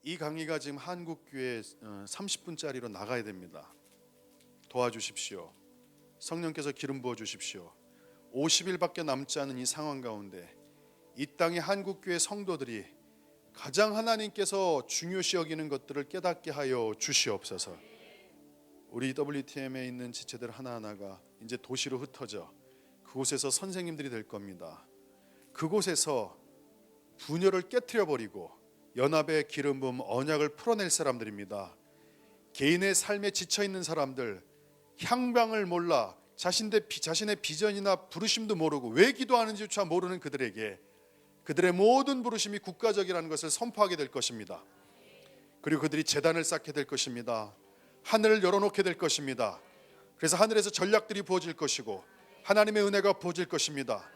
이 강의가 지금 한국교회 30분짜리로 나가야 됩니다. 도와주십시오. 성령께서 기름 부어 주십시오. 50일밖에 남지 않은 이 상황 가운데 이 땅의 한국교회 성도들이 가장 하나님께서 중요시 여기는 것들을 깨닫게 하여 주시옵소서. 우리 WTM에 있는 지체들 하나하나가 이제 도시로 흩어져 그곳에서 선생님들이 될 겁니다. 그곳에서 분열을 깨트려 버리고 연합의 기름 부음 언약을 풀어낼 사람들입니다. 개인의 삶에 지쳐 있는 사람들, 향방을 몰라 자신의 비전이나 부르심도 모르고 왜 기도하는지조차 모르는 그들에게 그들의 모든 부르심이 국가적이라는 것을 선포하게 될 것입니다. 그리고 그들이 제단을 쌓게 될 것입니다. 하늘을 열어놓게 될 것입니다. 그래서 하늘에서 전략들이 부어질 것이고 하나님의 은혜가 부어질 것입니다.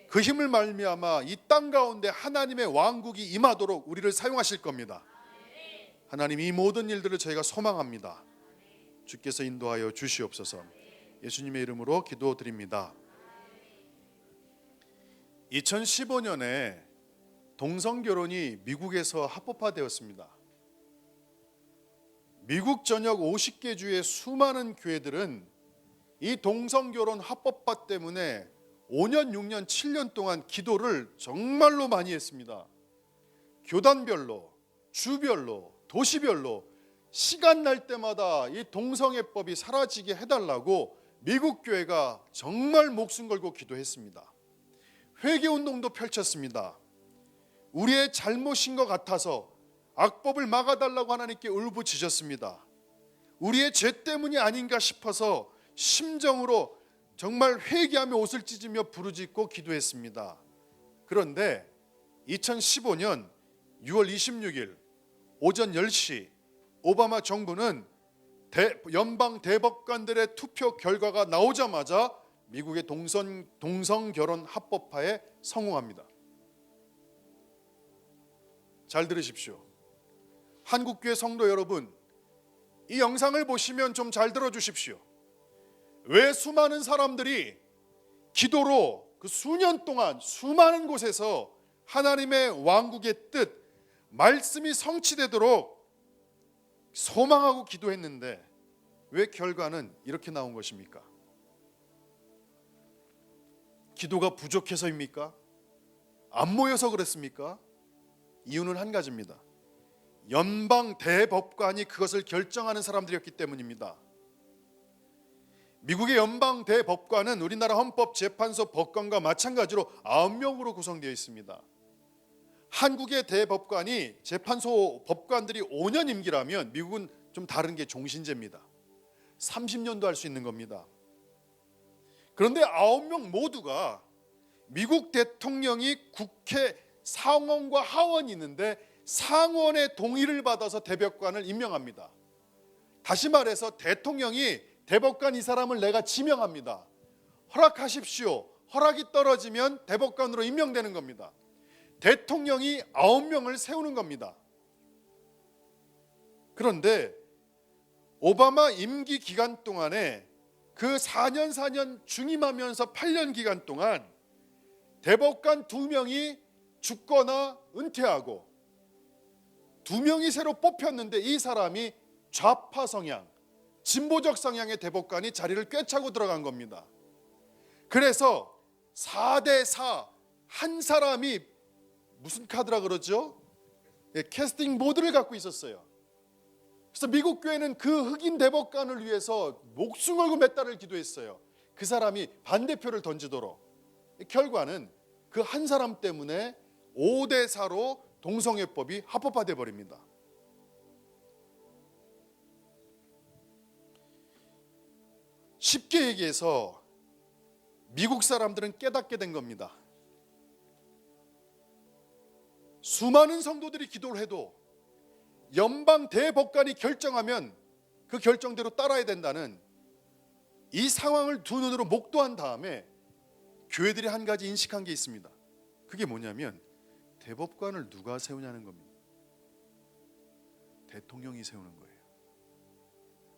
그 힘을 말미암아 이 땅 가운데 하나님의 왕국이 임하도록 우리를 사용하실 겁니다. 하나님, 이 모든 일들을 저희가 소망합니다. 주께서 인도하여 주시옵소서. 예수님의 이름으로 기도드립니다. 2015년에 동성결혼이 미국에서 합법화되었습니다. 미국 전역 50개 주의 수많은 교회들은 이 동성결혼 합법화 때문에 5년, 6년, 7년 동안 기도를 정말로 많이 했습니다. 교단별로, 주별로, 도시별로 시간 날 때마다 이 동성애법이 사라지게 해달라고 미국 교회가 정말 목숨 걸고 기도했습니다. 회개운동도 펼쳤습니다. 우리의 잘못인 것 같아서 악법을 막아달라고 하나님께 울부짖었습니다. 우리의 죄 때문이 아닌가 싶어서 심정으로 정말 회개하며 옷을 찢으며 부르짖고 기도했습니다. 그런데 2015년 6월 26일 오전 10시 오바마 정부는 연방 대법관들의 투표 결과가 나오자마자 미국의 동성결혼 합법화에 성공합니다. 잘 들으십시오. 한국교회 성도 여러분, 이 영상을 보시면 좀 잘 들어주십시오. 왜 수많은 사람들이 기도로 그 수년 동안 수많은 곳에서 하나님의 왕국의 뜻, 말씀이 성취되도록 소망하고 기도했는데 왜 결과는 이렇게 나온 것입니까? 기도가 부족해서입니까? 안 모여서 그랬습니까? 이유는 한 가지입니다. 연방 대법관이 그것을 결정하는 사람들이었기 때문입니다. 미국의 연방 대법관은 우리나라 헌법재판소 법관과 마찬가지로 9명으로 구성되어 있습니다. 한국의 대법관이 재판소 법관들이 5년 임기라면 미국은 좀 다른 게 종신제입니다. 30년도 할 수 있는 겁니다. 그런데 9명 모두가 미국 대통령이 국회 상원과 하원이 있는데 상원의 동의를 받아서 대법관을 임명합니다. 다시 말해서 대통령이 대법관 이 사람을 내가 지명합니다. 허락하십시오. 허락이 떨어지면 대법관으로 임명되는 겁니다. 대통령이 9명을 세우는 겁니다. 그런데 오바마 임기 기간 동안에 그 4년 중임하면서 8년 기간 동안 대법관 2명이 죽거나 은퇴하고 2명이 새로 뽑혔는데 이 사람이 좌파 성향, 진보적 성향의 대법관이 자리를 꿰차고 들어간 겁니다. 그래서 4대4 한 사람이 무슨 카드라 그러죠? 캐스팅 보드를 갖고 있었어요. 그래서 미국 교회는 그 흑인 대법관을 위해서 목숨 걸고 몇 달을 기도했어요. 그 사람이 반대표를 던지도록. 결과는 그 한 사람 때문에 5대4로 동성애법이 합법화돼 버립니다. 쉽게 얘기해서 미국 사람들은 깨닫게 된 겁니다. 수많은 성도들이 기도를 해도 연방 대법관이 결정하면 그 결정대로 따라야 된다는 이 상황을 두 눈으로 목도한 다음에 교회들이 한 가지 인식한 게 있습니다. 그게 뭐냐면 대법관을 누가 세우냐는 겁니다. 대통령이 세우는 거예요.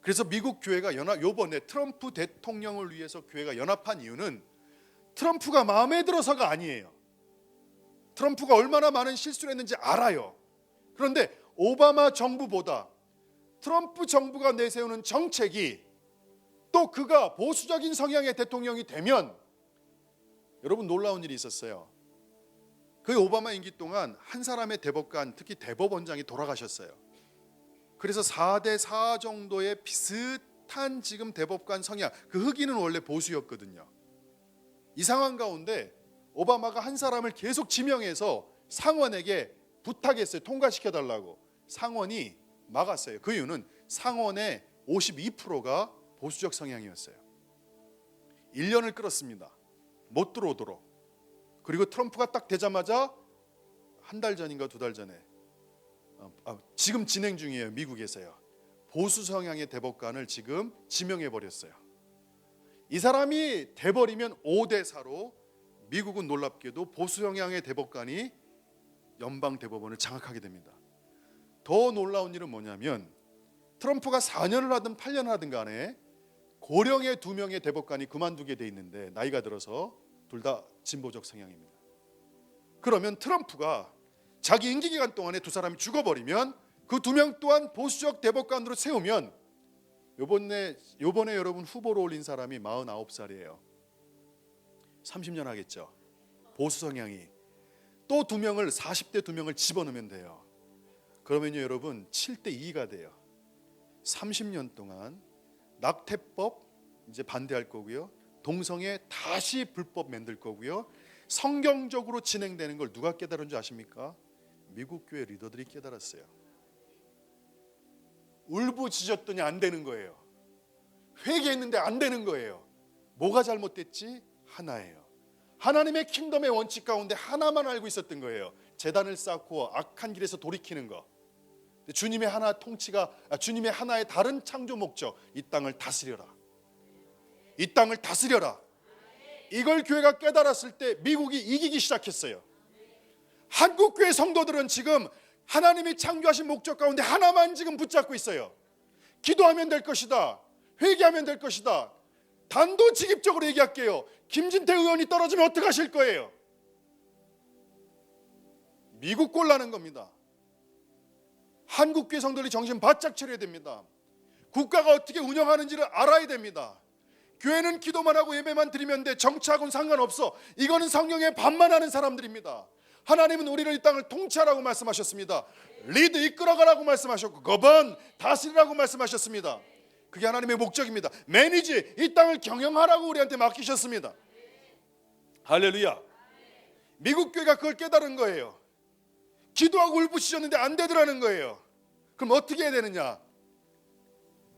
그래서 미국 교회가 요번에 트럼프 대통령을 위해서 교회가 연합한 이유는 트럼프가 마음에 들어서가 아니에요. 트럼프가 얼마나 많은 실수를 했는지 알아요. 그런데 오바마 정부보다 트럼프 정부가 내세우는 정책이 또 그가 보수적인 성향의 대통령이 되면 여러분 놀라운 일이 있었어요. 그 오바마 임기 동안 한 사람의 대법관, 특히 대법원장이 돌아가셨어요. 그래서 4대 4 정도의 비슷한 지금 대법관 성향, 그 흑인은 원래 보수였거든요. 이 상황 가운데 오바마가 한 사람을 계속 지명해서 상원에게 부탁했어요. 통과시켜달라고. 상원이 막았어요. 그 이유는 상원의 52%가 보수적 성향이었어요. 1년을 끌었습니다. 못 들어오도록. 그리고 트럼프가 딱 되자마자 한 달 전인가 2달 전에 지금 진행 중이에요. 미국에서요. 보수 성향의 대법관을 지금 지명해 버렸어요. 이 사람이 돼버리면 5대 4로 미국은 놀랍게도 보수 성향의 대법관이 연방 대법원을 장악하게 됩니다. 더 놀라운 일은 뭐냐면 트럼프가 4년을 하든 8년을 하든 간에 고령의 2명의 대법관이 그만두게 돼 있는데 나이가 들어서 둘 다 진보적 성향입니다. 그러면 트럼프가 자기 임기 기간 동안에 두 사람이 죽어버리면 그 2명 또한 보수적 대법관으로 세우면 요번에 여러분 후보로 올린 사람이 49살이에요. 30년 하겠죠. 보수 성향이. 또 2명을 40대 2명을 집어넣으면 돼요. 그러면요 여러분 7대 2가 돼요. 30년 동안 낙태법 이제 반대할 거고요. 동성애 다시 불법 만들 거고요. 성경적으로 진행되는 걸 누가 깨달은 줄 아십니까? 미국 교회 리더들이 깨달았어요. 울부짖었더니 안 되는 거예요. 회개했는데 안 되는 거예요. 뭐가 잘못됐지? 하나예요. 하나님의 킹덤의 원칙 가운데 하나만 알고 있었던 거예요. 제단을 쌓고 악한 길에서 돌이키는 거. 주님의 하나 통치가 주님의 하나의 다른 창조 목적, 이 땅을 다스려라. 이 땅을 다스려라. 이걸 교회가 깨달았을 때 미국이 이기기 시작했어요. 한국 교회 성도들은 지금 하나님이 창조하신 목적 가운데 하나만 지금 붙잡고 있어요. 기도하면 될 것이다. 회개하면 될 것이다. 단도직입적으로 얘기할게요. 김진태 의원이 떨어지면 어떻게 하실 거예요? 미국 꼴나는 겁니다. 한국 교회 성도들이 정신 바짝 차려야 됩니다. 국가가 어떻게 운영하는지를 알아야 됩니다. 교회는 기도만 하고 예배만 드리면 돼. 정치하고는 상관없어. 이거는 성령의 반만하는 사람들입니다. 하나님은 우리를 이 땅을 통치하라고 말씀하셨습니다. 리드 이끌어가라고 말씀하셨고 거번 다스리라고 말씀하셨습니다. 그게 하나님의 목적입니다. 매니지 이 땅을 경영하라고 우리한테 맡기셨습니다. 할렐루야. 미국 교회가 그걸 깨달은 거예요. 기도하고 울부짖었는데 안 되더라는 거예요. 그럼 어떻게 해야 되느냐?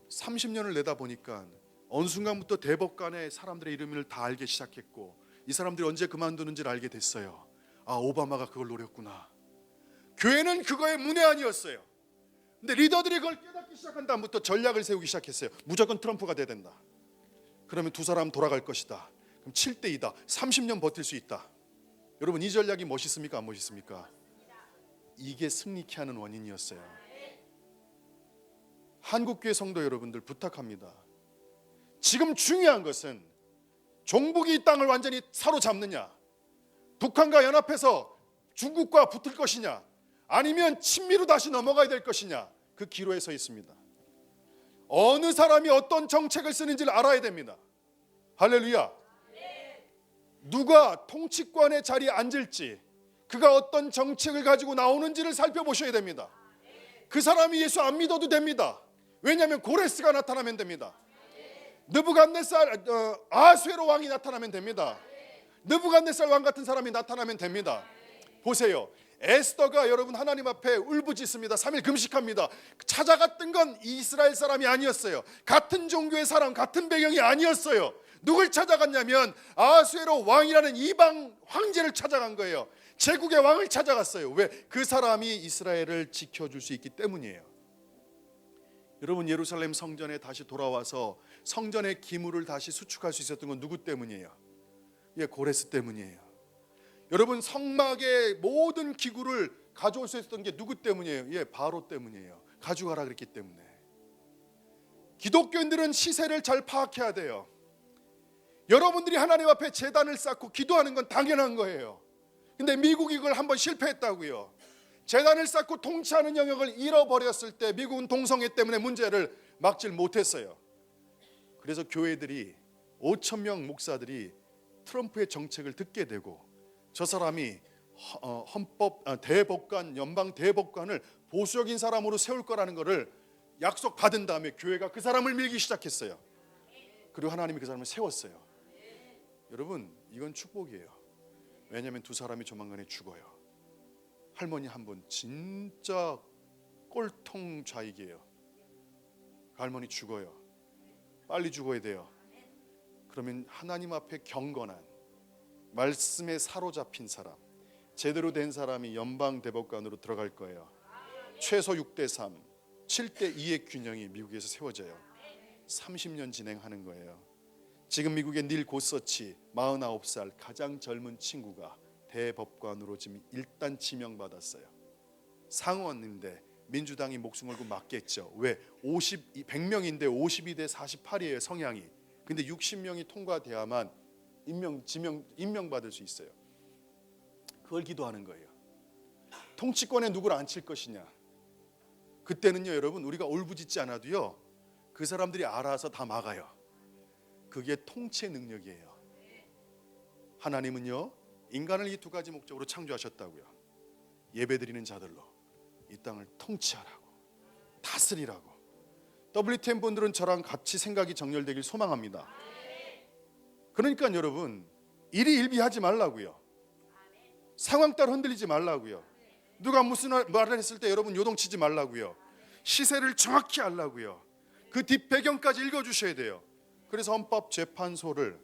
30년을 내다보니까 어느 순간부터 대법관의 사람들의 이름을 다 알기 시작했고 이 사람들이 언제 그만두는지를 알게 됐어요. 아, 오바마가 그걸 노렸구나. 교회는 그거에 문외한이었어요. 근데 리더들이 그걸 깨닫기 시작한 다음부터 전략을 세우기 시작했어요. 무조건 트럼프가 돼야 된다. 그러면 두 사람 돌아갈 것이다. 그럼 7대 2다. 30년 버틸 수 있다. 여러분 이 전략이 멋있습니까? 안 멋있습니까? 이게 승리케 하는 원인이었어요. 한국교회 성도 여러분들 부탁합니다. 지금 중요한 것은 종북이 이 땅을 완전히 사로잡느냐, 북한과 연합해서 중국과 붙을 것이냐, 아니면 친미로 다시 넘어가야 될 것이냐, 그 기로에 서 있습니다. 어느 사람이 어떤 정책을 쓰는지를 알아야 됩니다. 할렐루야. 누가 통치권의 자리에 앉을지, 그가 어떤 정책을 가지고 나오는지를 살펴보셔야 됩니다. 그 사람이 예수 안 믿어도 됩니다. 왜냐하면 고레스가 나타나면 됩니다. 느부갓네살 아수에로 왕이 나타나면 됩니다. 느부갓네살 왕 같은 사람이 나타나면 됩니다. 보세요. 에스더가 여러분 하나님 앞에 울부짖습니다. 3일 금식합니다. 찾아갔던 건 이스라엘 사람이 아니었어요. 같은 종교의 사람, 같은 배경이 아니었어요. 누굴 찾아갔냐면 아수에로 왕이라는 이방 황제를 찾아간 거예요. 제국의 왕을 찾아갔어요. 왜? 그 사람이 이스라엘을 지켜줄 수 있기 때문이에요. 여러분 예루살렘 성전에 다시 돌아와서 성전의 기물을 다시 수축할 수 있었던 건 누구 때문이에요? 예, 고레스 때문이에요. 여러분 성막의 모든 기구를 가져올 수 있었던 게 누구 때문이에요? 예, 바로 때문이에요. 가져가라 그랬기 때문에. 기독교인들은 시세를 잘 파악해야 돼요. 여러분들이 하나님 앞에 제단을 쌓고 기도하는 건 당연한 거예요. 근데 미국이 그걸 한번 실패했다고요. 재단을 쌓고 통치하는 영역을 잃어버렸을 때 미국은 동성애 때문에 문제를 막질 못했어요. 그래서 교회들이 5천 명 목사들이 트럼프의 정책을 듣게 되고 저 사람이 대법관, 연방 대법관을 보수적인 사람으로 세울 거라는 것을 약속받은 다음에 교회가 그 사람을 밀기 시작했어요. 그리고 하나님이 그 사람을 세웠어요. 여러분, 이건 축복이에요. 왜냐하면 두 사람이 조만간에 죽어요. 할머니 한 분 진짜 꼴통 좌익이에요. 그 할머니 죽어요. 빨리 죽어야 돼요. 그러면 하나님 앞에 경건한 말씀에 사로잡힌 사람, 제대로 된 사람이 연방 대법관으로 들어갈 거예요. 최소 6대3, 7대2의 균형이 미국에서 세워져요. 30년 진행하는 거예요. 지금 미국의 닐 고서치 49살 가장 젊은 친구가 대법관으로 지금 일단 지명받았어요. 상원인데 민주당이 목숨 걸고 맞겠죠. 왜? 100명인데 52대 48이에요 성향이. 근데 60명이 통과돼야만 임명받을 수 있어요. 그걸 기도하는 거예요. 통치권에 누구를 앉힐 것이냐. 그때는요 여러분, 우리가 울부짖지 않아도요 그 사람들이 알아서 다 막아요. 그게 통치의 능력이에요. 하나님은요 인간을 이 두 가지 목적으로 창조하셨다고요. 예배드리는 자들로 이 땅을 통치하라고, 다스리라고. WTN 분들은 저랑 같이 생각이 정렬되길 소망합니다. 그러니까 여러분, 일희일비하지 말라고요. 상황 따라 흔들리지 말라고요. 누가 무슨 말을 했을 때 여러분 요동치지 말라고요. 시세를 정확히 알라고요. 그 뒷배경까지 읽어주셔야 돼요. 그래서 헌법재판소를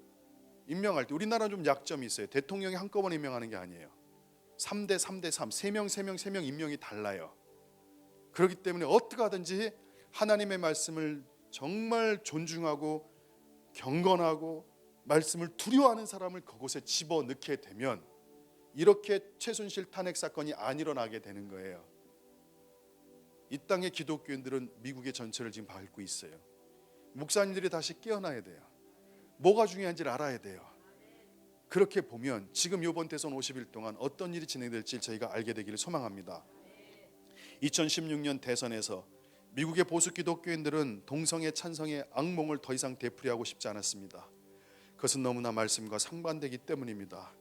임명할 때 우리나라는 좀 약점이 있어요. 대통령이 한꺼번에 임명하는 게 아니에요. 3대 3대 3, 3명 임명이 달라요. 그렇기 때문에 어떻게 하든지 하나님의 말씀을 정말 존중하고 경건하고 말씀을 두려워하는 사람을 그곳에 집어넣게 되면 이렇게 최순실 탄핵 사건이 안 일어나게 되는 거예요. 이 땅의 기독교인들은 미국의 전체를 지금 밟고 있어요. 목사님들이 다시 깨어나야 돼요. 뭐가 중요한지를 알아야 돼요. 그렇게 보면 지금 이번 대선 50일 동안 어떤 일이 진행될지 저희가 알게 되기를 소망합니다. 2016년 대선에서 미국의 보수 기독교인들은 동성애 찬성의 악몽을 더 이상 되풀이하고 싶지 않았습니다. 그것은 너무나 말씀과 상반되기 때문입니다.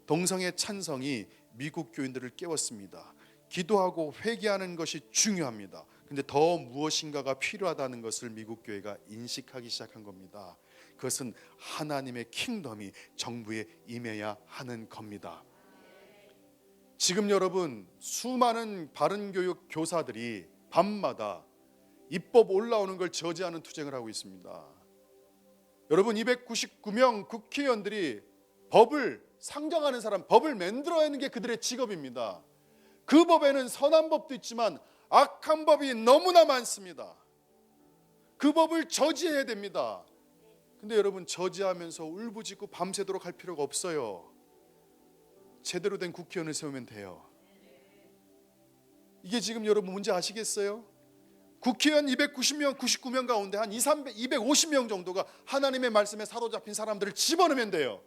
동성애 찬성이 미국 교인들을 깨웠습니다. 기도하고 회개하는 것이 중요합니다. 근데 더 무엇인가가 필요하다는 것을 미국 교회가 인식하기 시작한 겁니다. 그것은 하나님의 킹덤이 정부에 임해야 하는 겁니다. 지금 여러분 수많은 바른교육 교사들이 밤마다 입법 올라오는 걸 저지하는 투쟁을 하고 있습니다. 여러분 299명 국회의원들이 법을 상정하는 사람, 법을 만들어내는 게 그들의 직업입니다. 그 법에는 선한 법도 있지만 악한 법이 너무나 많습니다. 그 법을 저지해야 됩니다. 근데 여러분 저지하면서 울부짖고 밤새도록 할 필요가 없어요. 제대로 된 국회의원을 세우면 돼요. 이게 지금 여러분 문제 아시겠어요? 국회의원 290명, 99명 가운데 한 250명 정도가 하나님의 말씀에 사로잡힌 사람들을 집어넣으면 돼요.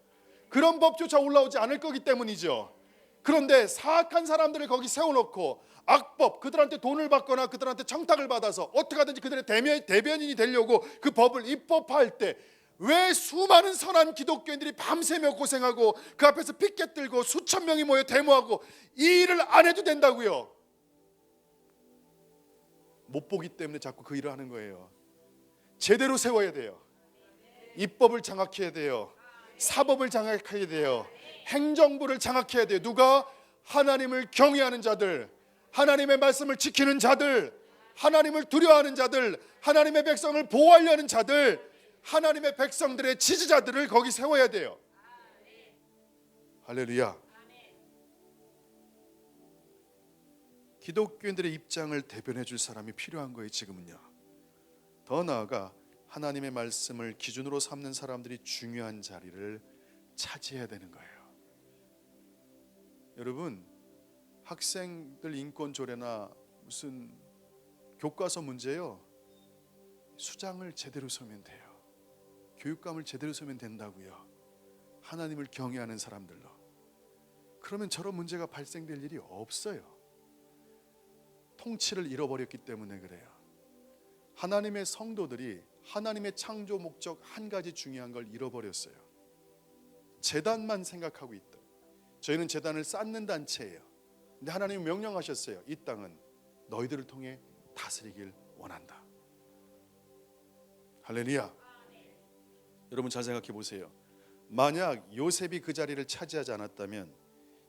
그런 법조차 올라오지 않을 거기 때문이죠. 그런데 사악한 사람들을 거기 세워놓고 악법, 그들한테 돈을 받거나 그들한테 청탁을 받아서 어떻게 하든지 그들의 대변인이 되려고 그 법을 입법할 때 왜 수많은 선한 기독교인들이 밤새며 고생하고 그 앞에서 피켓 들고 수천 명이 모여 데모하고 이 일을 안 해도 된다고요? 못 보기 때문에 자꾸 그 일을 하는 거예요. 제대로 세워야 돼요. 입법을 장악해야 돼요. 사법을 장악해야 돼요. 행정부를 장악해야 돼요. 누가? 하나님을 경외하는 자들, 하나님의 말씀을 지키는 자들, 하나님을 두려워하는 자들, 하나님의 백성을 보호하려는 자들, 하나님의 백성들의 지지자들을 거기 세워야 돼요. 할렐루야. 기독교인들의 입장을 대변해 줄 사람이 필요한 거예요. 지금은요. 더 나아가 하나님의 말씀을 기준으로 삼는 사람들이 중요한 자리를 차지해야 되는 거예요. 여러분, 학생들 인권 조례나 무슨 교과서 문제요, 수장을 제대로 서면 돼요. 교육감을 제대로 서면 된다고요. 하나님을 경외하는 사람들로. 그러면 저런 문제가 발생될 일이 없어요. 통치를 잃어버렸기 때문에 그래요. 하나님의 성도들이 하나님의 창조 목적 한 가지 중요한 걸 잃어버렸어요. 제단만 생각하고 있다. 저희는 제단을 쌓는 단체예요. 근데 하나님이 명령하셨어요. 이 땅은 너희들을 통해 다스리길 원한다. 할렐루야. 여러분 잘 생각해 보세요. 만약 요셉이 그 자리를 차지하지 않았다면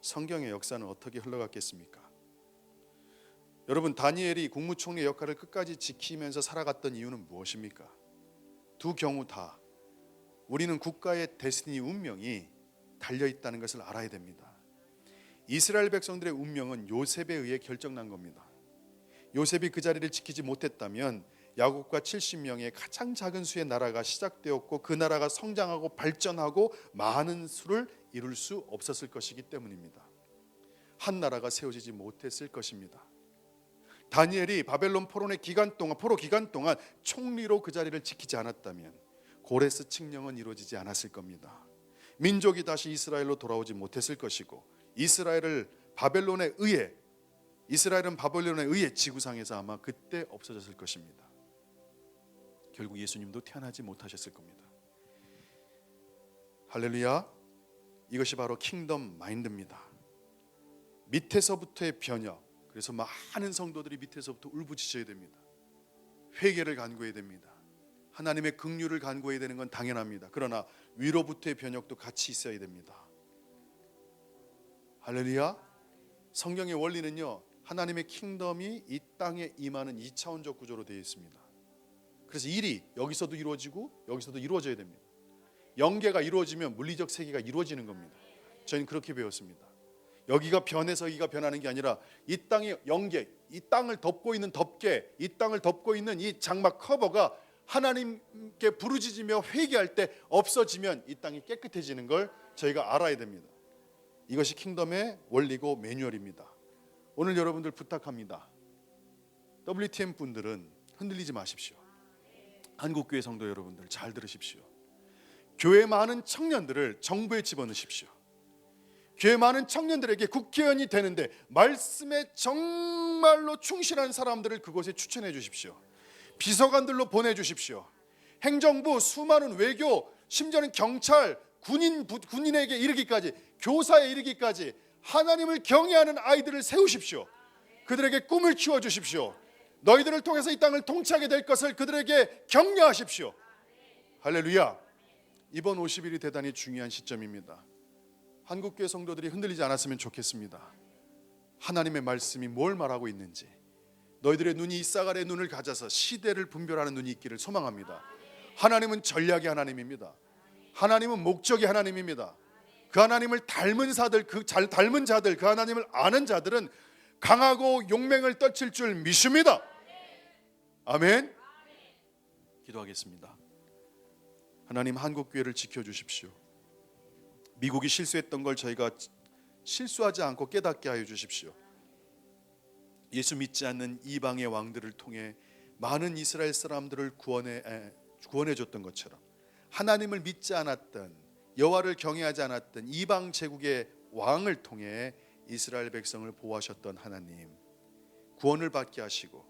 성경의 역사는 어떻게 흘러갔겠습니까? 여러분, 다니엘이 국무총리 역할을 끝까지 지키면서 살아갔던 이유는 무엇입니까? 두 경우 다 우리는 국가의 데스티니 운명이 달려있다는 것을 알아야 됩니다. 이스라엘 백성들의 운명은 요셉에 의해 결정난 겁니다. 요셉이 그 자리를 지키지 못했다면 야곱과 70명의 가장 작은 수의 나라가 시작되었고 그 나라가 성장하고 발전하고 많은 수를 이룰 수 없었을 것이기 때문입니다. 한 나라가 세워지지 못했을 것입니다. 다니엘이 바벨론 포로 기간 동안 총리로 그 자리를 지키지 않았다면 고레스 칙령은 이루어지지 않았을 겁니다. 민족이 다시 이스라엘로 돌아오지 못했을 것이고 이스라엘은 바벨론에 의해 지구상에서 아마 그때 없어졌을 것입니다. 결국 예수님도 태어나지 못하셨을 겁니다. 할렐루야. 이것이 바로 킹덤 마인드입니다. 밑에서부터의 변혁. 그래서 많은 성도들이 밑에서부터 울부짖어야 됩니다. 회개를 간구해야 됩니다. 하나님의 긍휼을 간구해야 되는 건 당연합니다. 그러나 위로부터의 변혁도 같이 있어야 됩니다. 할렐루야. 성경의 원리는요, 하나님의 킹덤이 이 땅에 임하는 2차원적 구조로 되어 있습니다. 그래서 일이 여기서도 이루어지고 여기서도 이루어져야 됩니다. 영계가 이루어지면 물리적 세계가 이루어지는 겁니다. 저희는 그렇게 배웠습니다. 여기가 변해서 여기가 변하는 게 아니라 이 땅의 영계, 이 땅을 덮고 있는 덮개, 이 땅을 덮고 있는 이 장막 커버가 하나님께 부르짖으며 회개할 때 없어지면 이 땅이 깨끗해지는 걸 저희가 알아야 됩니다. 이것이 킹덤의 원리고 매뉴얼입니다. 오늘 여러분들 부탁합니다. WTM 분들은 흔들리지 마십시오. 한국교회 성도 여러분들 잘 들으십시오. 교회 많은 청년들을 정부에 집어넣으십시오. 교회 많은 청년들에게 국회의원이 되는데 말씀에 정말로 충실한 사람들을 그곳에 추천해 주십시오. 비서관들로 보내주십시오. 행정부, 수많은 외교, 심지어는 경찰, 군인에게 이르기까지, 교사에 이르기까지 하나님을 경외하는 아이들을 세우십시오. 그들에게 꿈을 키워주십시오. 너희들을 통해서 이 땅을 통치하게 될 것을 그들에게 격려하십시오. 할렐루야. 이번 50일이 대단히 중요한 시점입니다. 한국교회 성도들이 흔들리지 않았으면 좋겠습니다. 하나님의 말씀이 뭘 말하고 있는지, 너희들의 눈이 이사갈의 눈을 가져서 시대를 분별하는 눈이 있기를 소망합니다. 하나님은 전략의 하나님입니다. 하나님은 목적의 하나님입니다. 그 하나님을 닮은 자들, 그 하나님을 아는 자들은 강하고 용맹을 떨칠 줄 믿습니다. 아멘. 기도하겠습니다. 하나님, 한국교회를 지켜주십시오. 미국이 실수했던 걸 저희가 실수하지 않고 깨닫게 하여 주십시오. 예수 믿지 않는 이방의 왕들을 통해 많은 이스라엘 사람들을 구원해 줬던 것처럼 하나님을 믿지 않았던, 여호와를 경외하지 않았던 이방 제국의 왕을 통해 이스라엘 백성을 보호하셨던 하나님, 구원을 받게 하시고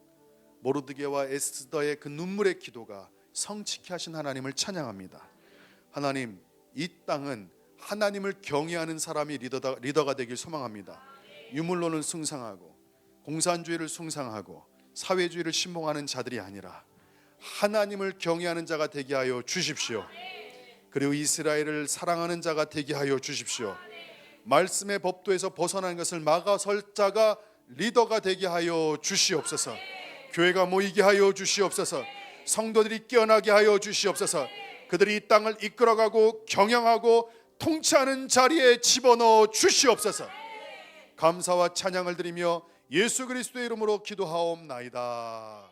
모르드게와 에스더의 그 눈물의 기도가 성취케 하신 하나님을 찬양합니다. 하나님, 이 땅은 하나님을 경외하는 사람이 리더가 되길 소망합니다. 유물론을 숭상하고 공산주의를 숭상하고 사회주의를 신봉하는 자들이 아니라 하나님을 경외하는 자가 되게 하여 주십시오. 그리고 이스라엘을 사랑하는 자가 되게 하여 주십시오. 말씀의 법도에서 벗어나는 것을 막아설 자가 리더가 되게 하여 주시옵소서. 교회가 모이게 하여 주시옵소서. 성도들이 깨어나게 하여 주시옵소서. 그들이 이 땅을 이끌어가고 경영하고 통치하는 자리에 집어넣어 주시옵소서. 감사와 찬양을 드리며 예수 그리스도의 이름으로 기도하옵나이다.